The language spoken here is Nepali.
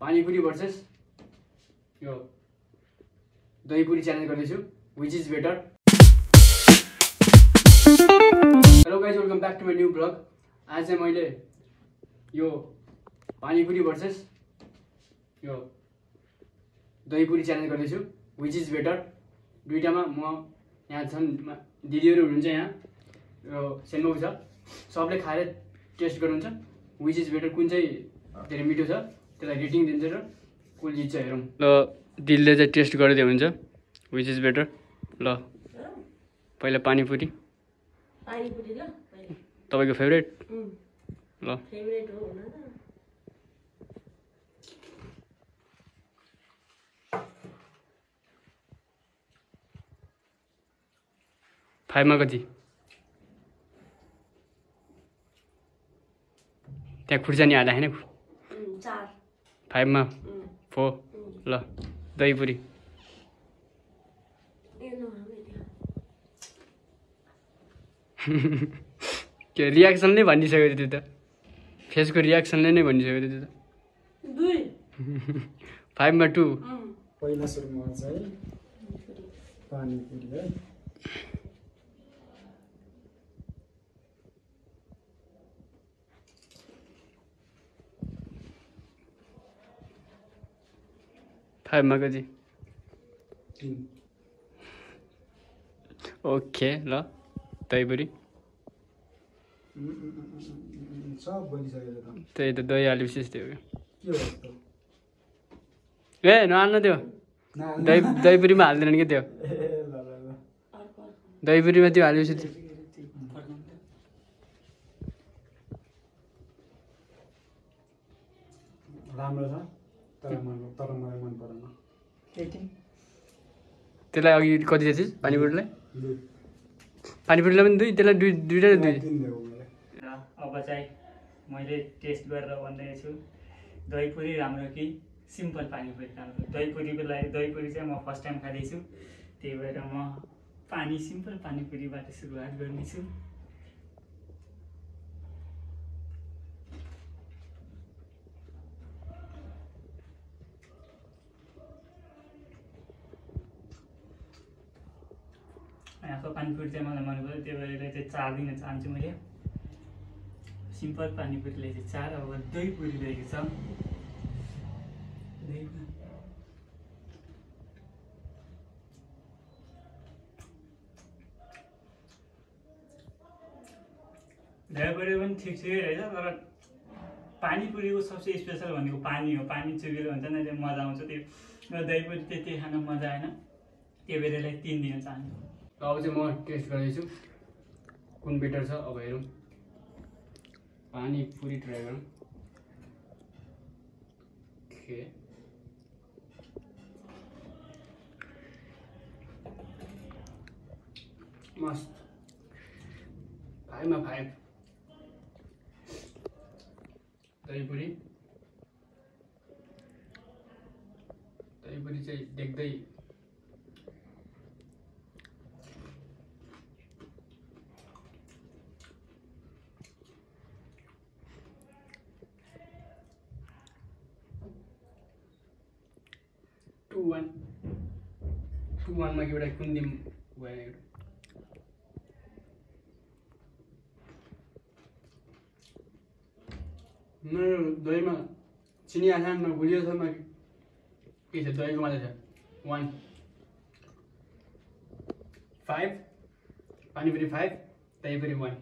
पानीपुरी भर्सेस यो दहीपुरी च्यालेन्ज गर्दैछु, which is better. Hello guys, welcome back to my new blog. आज चाहिँ मैले यो पानीपुरी भर्सेस यो दहीपुरी च्यालेन्ज गर्दैछु, विच इज बेटर। दुईटामा म यहाँ छन् दिदीहरू हुनुहुन्छ, यहाँ यो सेनबाबु छ, सबले खाएर टेस्ट गर्नुहुन्छ विच इज बेटर, कुन चाहिँ धेरै मिठो छ त्यसलाई रेटिङ दिन्छ र कुन जित्छ हेरौँ। ल दिदीले चाहिँ टेस्ट गरिदियो हुन्छ विच इज बेटर। ल पहिला पानीपुरी तपाईँको फेभरेट? ल फेभरेट हो हुन त। फाइभमा कति? त्यहाँ खुर्सानी हाल्दा होइन? 4 5मा 4। ल दहीपुरी के रियाक्सनले भनिसक्यो त्यो त, फेसको रियाक्सनले नै भनिसक्यो त्यो त। 5मा 2। पहिला सुरुमा चाहिँ पानीपुरी है। फाइभमा कति? 3। ओके ल दहीपुरी सब बनिसकेको त। त्यही त दही हाल्यो विशेष त्यो के हो त? ए नहाल्नु त्यो दहीपुरीमा हाल्दैन कि त्यो, दहीपुरीमा त्यो हाल्योपछि राम्रो छ तर मलाई मन परेन। त्यसलाई अघि कति दिएछिस् पानीपुरीलाई? पानीपुरीलाई पनि 2, त्यसलाई दुईवटा 2। अब चाहिँ मैले टेस्ट गरेर भन्दैछु दहीपुरी राम्रो कि सिम्पल पानीपुरी राम्रो। दहीपुरी चाहिँ म फर्स्ट टाइम खाँदैछु, त्यही भएर म सिम्पल पानीपुरीबाट सुरुवात गर्नेछु। यहाँको पानीपुरी चाहिँ मलाई मन पर्यो, त्यही भएर चाहिँ 4 दिन चाहन्छु मैले। सिम्पल पानीपुरीले चाहिँ 4, अब दहीपुरी रहेको छ। दहीपुरी पनि ठिकै रहेछ, तर पानीपुरीको सबसे स्पेसल भनेको पानी हो। पानी चुकेर हुन्छ नि त्यो मजा आउँछ, त्यो दहीपुरी त्यति खान मजा आएन, त्यही भएर यसलाई 3 दिन चाहन्छु। अब चाहिँ म टेस्ट गर्दैछु कुन बेटर छ। अब हेरौँ, पानीपुरी ट्राई गरौँ। ओके मस्त, 5मा 5 दहीपुरी चाहिँ देख्दै टु वानमा एउटा कुन दिन भयो। मेरो दहीमा चिनी हाल्छ न गुलियो छ न के छ, दहीको मात्रै छ। 1 5 पानीपुरी 5 दहीपुरी 1।